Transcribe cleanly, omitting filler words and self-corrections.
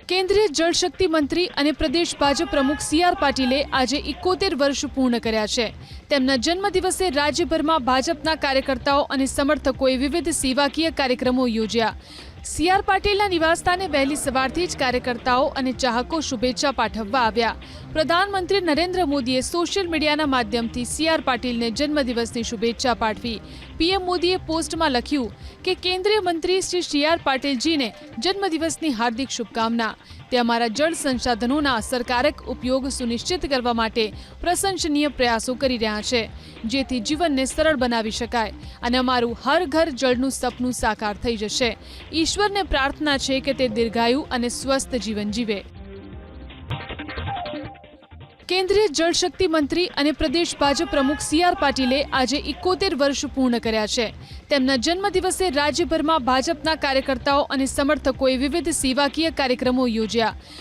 કેન્દ્રીય જળશક્તિ મંત્રી અને પ્રદેશ ભાજપ પ્રમુખ સી.આર. પાટીલે આજે 71 વર્ષ પૂર્ણ કર્યા છે। તેમના જન્મદિવસે રાજ્યભરમાં ભાજપના કાર્યકર્તાઓ અને સમર્થકોએ વિવિધ સેવાકીય કાર્યક્રમો યોજ્યા। સી.આર. પાટીલના નિવાસસ્થાને વહેલી સવારથી જ કાર્યકર્તાઓ અને ચાહકો શુભેચ્છા પાઠવવા આવ્યા। પ્રધાનમંત્રી નરેન્દ્ર મોદીએ સોશિયલ મીડિયાના માધ્યમથી સી.આર. પાટીલને જન્મદિવસની શુભેચ્છા પાઠવી। પીએમ મોદીએ પોસ્ટમાં લખ્યું કે કેન્દ્રીય મંત્રી શ્રી સી.આર. પાટીલજીને જન્મદિવસની હાર્દિક શુભકામના। તે અમારા જળ સંસાધનોના અસરકારક ઉપયોગ સુનિશ્ચિત કરવા માટે પ્રશંસનીય પ્રયાસો કરી રહ્યા છે, જેથી જીવનને સરળ બનાવી શકાય અને અમારું હર ઘર જળનું સપનું સાકાર થઈ જશે। ઈશ્વરને પ્રાર્થના છે કે તે દીર્ઘાયુ અને સ્વસ્થ જીવન જીવે। કેન્દ્રીય જળશક્તિ મંત્રી અને પ્રદેશ ભાજપ પ્રમુખ સી.આર. પાટીલે આજે 71 વર્ષ પૂર્ણ કર્યા છે। તેમના જન્મદિવસે રાજ્યભરમાં ભાજપના કાર્યકર્તાઓ અને સમર્થકોએ વિવિધ સેવાકીય કાર્યક્રમો યોજ્યા।